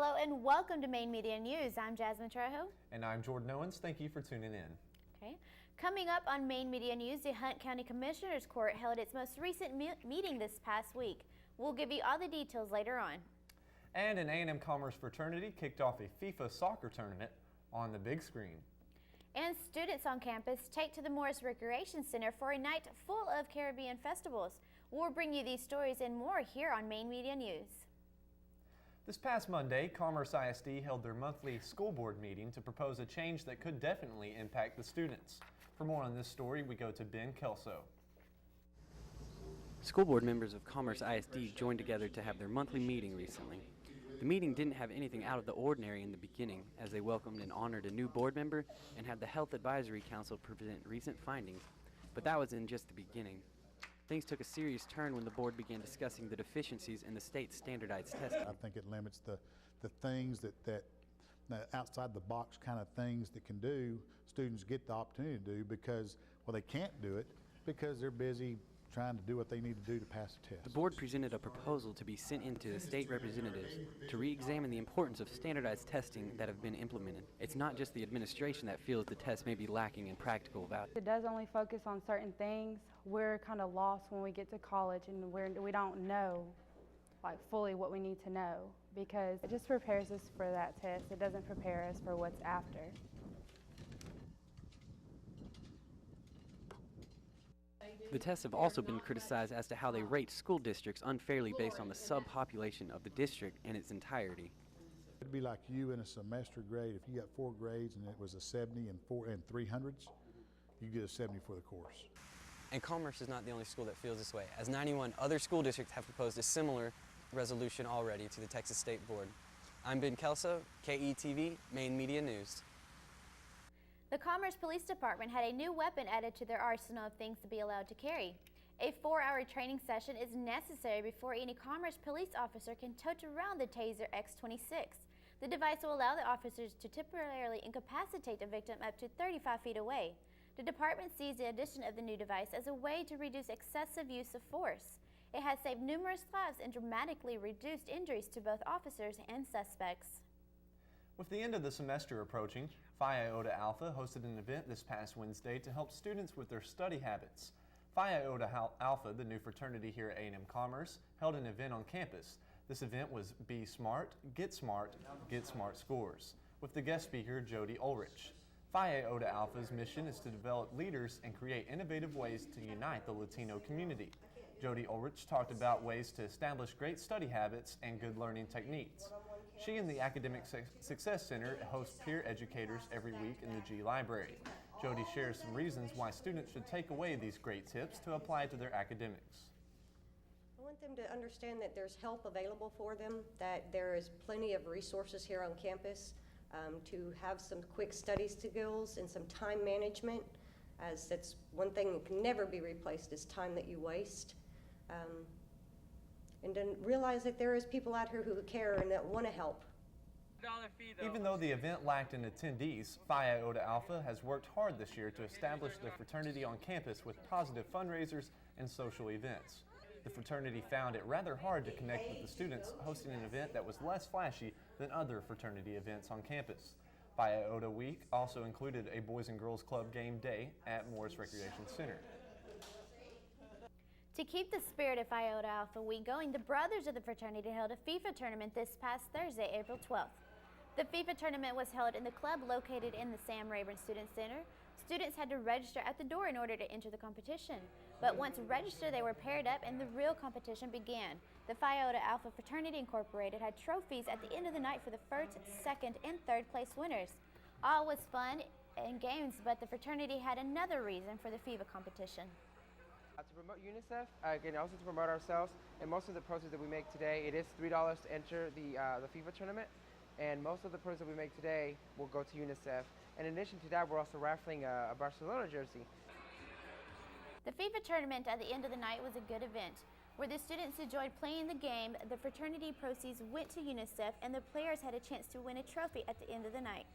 Hello and welcome to Maine Media News. I'm Jasmine Trejo. And I'm Jordan Owens. Thank you for tuning in. Okay. Coming up on Maine Media News, the Hunt County Commissioners Court held its most recent meeting this past week. We'll give you all the details later on. And an A&M-Commerce fraternity kicked off a FIFA soccer tournament on the big screen. And students on campus take to the Morris Recreation Center for a night full of Caribbean festivals. We'll bring you these stories and more here on Maine Media News. This past Monday, Commerce ISD held their monthly school board meeting to propose a change that could definitely impact the students. For more on this story, we go to Ben Kelso. School board members of Commerce ISD joined together to have their monthly meeting recently. The meeting didn't have anything out of the ordinary in the beginning, as they welcomed and honored a new board member and had the Health Advisory Council present recent findings. But that was in just the beginning. Things took a serious turn when the board began discussing the deficiencies in the state's standardized testing. I think it limits the things that outside the box kind of things that can do, students get the opportunity to do because, well, they can't do it because they're busy trying to do what they need to do to pass the test. The board presented a proposal to be sent into the state representatives to re-examine the importance of standardized testing that have been implemented. It's not just the administration that feels the test may be lacking in practical value. It does only focus on certain things. We're kind of lost when we get to college and we don't know fully what we need to know because it just prepares us for that test. It doesn't prepare us for what's after. The tests have also been criticized as to how they rate school districts unfairly based on the subpopulation of the district in its entirety. It'd be like you in a semester grade. If you got 4 grades and it was a 70 and 300s, you get a 70 for the course. And Commerce is not the only school that feels this way, as 91 other school districts have proposed a similar resolution already to the Texas State Board. I'm Ben Kelso, KETV, Maine Media News. The Commerce Police Department had a new weapon added to their arsenal of things to be allowed to carry. A 4-hour training session is necessary before any Commerce police officer can tote around the Taser X26. The device will allow the officers to temporarily incapacitate a victim up to 35 feet away. The department sees the addition of the new device as a way to reduce excessive use of force. It has saved numerous lives and dramatically reduced injuries to both officers and suspects. With the end of the semester approaching, Phi Iota Alpha hosted an event this past Wednesday to help students with their study habits. Phi Iota Alpha, the new fraternity here at A&M-Commerce, held an event on campus. This event was Be Smart, Get Smart Scores, with the guest speaker Jody Ulrich. Phi Iota Alpha's mission is to develop leaders and create innovative ways to unite the Latino community. Jody Ulrich talked about ways to establish great study habits and good learning techniques. She and the Academic Success Center host peer educators every week in the G Library. Jody shares some reasons why students should take away these great tips to apply to their academics. I want them to understand that there's help available for them, that there is plenty of resources here on campus to have some quick study skills and some time management, as that's one thing that can never be replaced is time that you waste. And then realize that there is people out here who care and that want to help. Even though the event lacked in attendees, Phi Iota Alpha has worked hard this year to establish their fraternity on campus with positive fundraisers and social events. The fraternity found it rather hard to connect with the students, hosting an event that was less flashy than other fraternity events on campus. Phi Iota Week also included a Boys and Girls Club game day at Morris Recreation Center. To keep the spirit of Phi Iota Alpha Week going, the brothers of the fraternity held a FIFA tournament this past Thursday, April 12th. The FIFA tournament was held in the club located in the Sam Rayburn Student Center. Students had to register at the door in order to enter the competition. But once registered, they were paired up and the real competition began. The Phi Iota Alpha Fraternity Incorporated had trophies at the end of the night for the first, second, and third place winners. All was fun and games, but the fraternity had another reason for the FIFA competition. To promote UNICEF, and also to promote ourselves, and most of the proceeds that we make today, it is $3 to enter the FIFA tournament, and most of the proceeds that we make today will go to UNICEF. And in addition to that, we're also raffling a Barcelona jersey. The FIFA tournament at the end of the night was a good event. Where the students enjoyed playing the game, the fraternity proceeds went to UNICEF, and the players had a chance to win a trophy at the end of the night.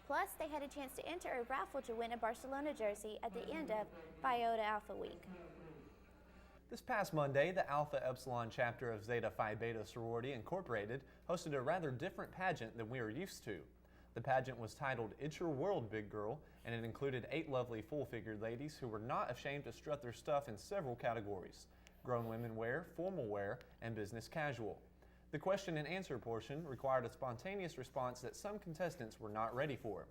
Plus, they had a chance to enter a raffle to win a Barcelona jersey at the end of Phi Iota Alpha Week. This past Monday, the Alpha Epsilon chapter of Zeta Phi Beta Sorority Incorporated hosted a rather different pageant than we are used to. The pageant was titled It's Your World, Big Girl, and it included 8 lovely full-figured ladies who were not ashamed to strut their stuff in several categories: grown women wear, formal wear, and business casual. The question and answer portion required a spontaneous response that some contestants were not ready for.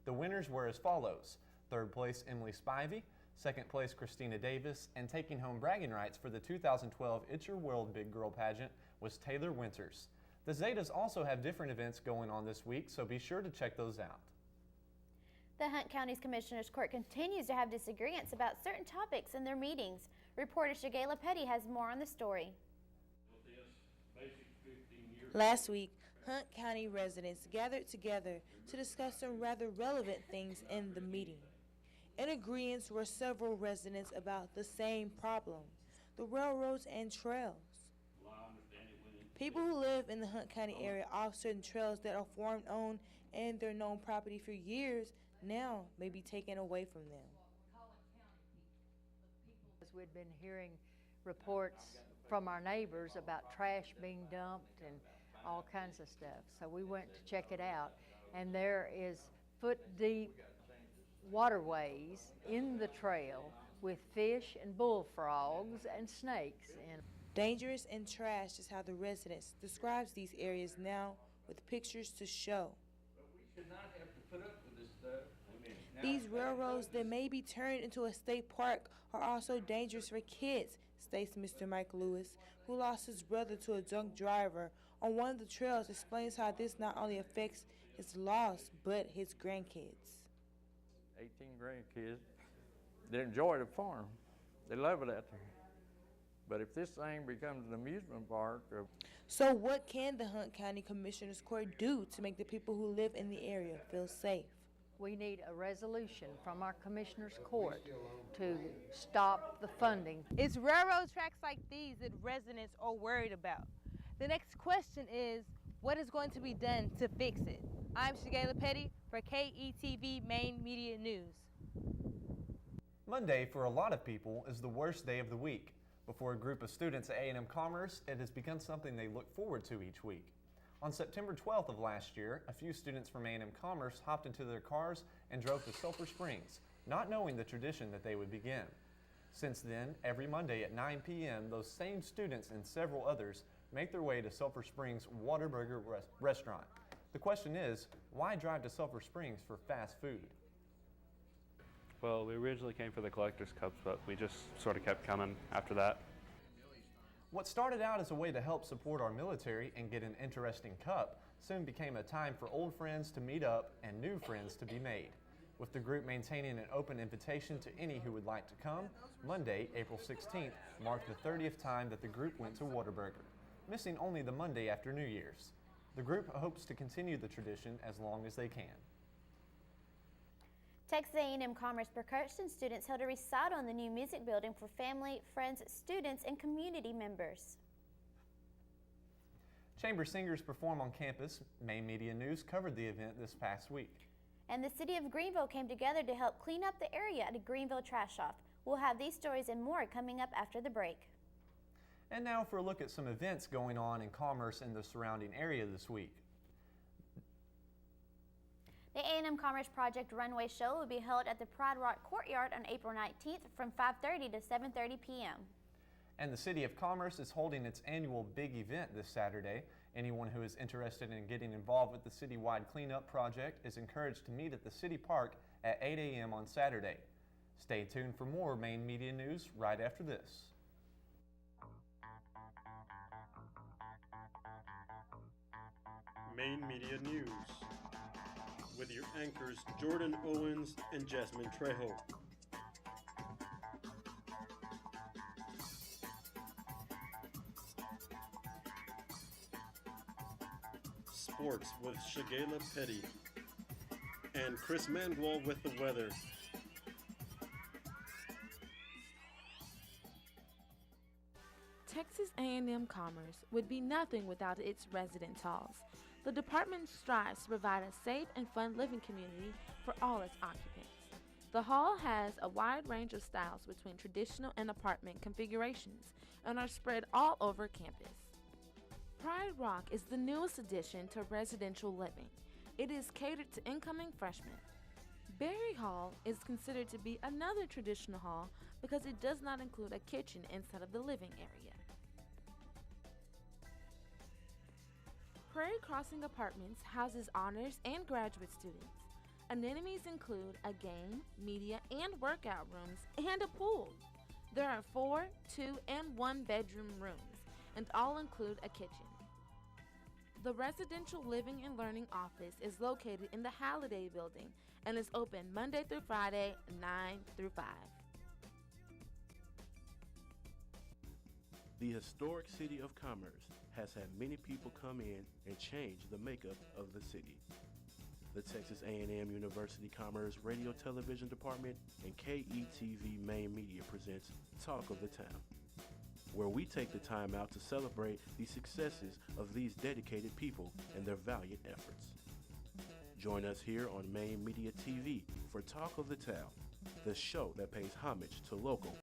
The winners were as follows: 3rd place Emily Spivey, 2nd place Christina Davis, and taking home bragging rights for the 2012 It's Your World Big Girl pageant was Taylor Winters. The Zetas also have different events going on this week, so be sure to check those out. The Hunt County's Commissioners Court continues to have disagreements about certain topics in their meetings. Reporter Shigayla Petty has more on the story. Last week, Hunt County residents gathered together to discuss some rather relevant things in the meeting. In agreement were several residents about the same problem: the railroads and trails. People who live in the Hunt County area off certain trails that are farm owned and their known property for years now may be taken away from them. We'd been hearing reports from our neighbors about trash being dumped and all kinds of stuff. So we went to check it out, and there is foot-deep waterways in the trail with fish and bullfrogs and snakes in. Dangerous and trash is how the residents describes these areas now, with pictures to show. These railroads that may be turned into a state park are also dangerous for kids, states Mr. Mike Lewis, who lost his brother to a drunk driver on one of the trails. Explains how this not only affects his loss, but his grandkids. 18 grandkids. They enjoy the farm. They love it out there. But if this thing becomes an amusement park... So what can the Hunt County Commissioners Court do to make the people who live in the area feel safe? We need a resolution from our Commissioners Court to stop the funding. It's railroad tracks like these that residents are worried about. The next question is, what is going to be done to fix it? I'm Shigayla Petty for KETV Main Media News. Monday, for a lot of people, is the worst day of the week. But for a group of students at A&M-Commerce, it has become something they look forward to each week. On September 12th of last year, a few students from A&M-Commerce hopped into their cars and drove to Sulphur Springs, not knowing the tradition that they would begin. Since then, every Monday at 9 p.m., those same students and several others make their way to Sulphur Springs Whataburger restaurant. The question is, why drive to Sulphur Springs for fast food? Well, we originally came for the collector's cups, but we just sort of kept coming after that. What started out as a way to help support our military and get an interesting cup soon became a time for old friends to meet up and new friends to be made. With the group maintaining an open invitation to any who would like to come, Monday, April 16th, marked the 30th time that the group went to Whataburger, missing only the Monday after New Year's. The group hopes to continue the tradition as long as they can. Texas A&M-Commerce percussion students held a recital in the new music building for family, friends, students, and community members. Chamber singers perform on campus. Main Media News covered the event this past week. And the city of Greenville came together to help clean up the area at a Greenville trash off. We'll have these stories and more coming up after the break. And now for a look at some events going on in Commerce and the surrounding area this week. The A&M-Commerce Project Runway Show will be held at the Pride Rock Courtyard on April 19th from 5:30 to 7:30 p.m. And the City of Commerce is holding its annual big event this Saturday. Anyone who is interested in getting involved with the citywide cleanup project is encouraged to meet at the City Park at 8 a.m. on Saturday. Stay tuned for more Main Media News right after this. Main Media News with your anchors Jordan Owens and Jasmine Trejo. Sports with Shigayla Petty and Chris Mandwell with the weather. Texas A&M-Commerce would be nothing without its residence halls. The department strives to provide a safe and fun living community for all its occupants. The hall has a wide range of styles between traditional and apartment configurations and are spread all over campus. Pride Rock is the newest addition to residential living. It is catered to incoming freshmen. Berry Hall is considered to be another traditional hall because it does not include a kitchen inside of the living area. Prairie Crossing Apartments houses honors and graduate students. Amenities include a game, media, and workout rooms and a pool. There are 4, 2, and 1 bedroom rooms, and all include a kitchen. The Residential Living and Learning Office is located in the Halliday Building and is open Monday through Friday, 9 through 5. The historic city of Commerce has had many people come in and change the makeup of the city. The Texas A&M University Commerce Radio Television Department and KETV Main Media presents Talk of the Town, where we take the time out to celebrate the successes of these dedicated people and their valiant efforts. Join us here on Main Media TV for Talk of the Town, the show that pays homage to local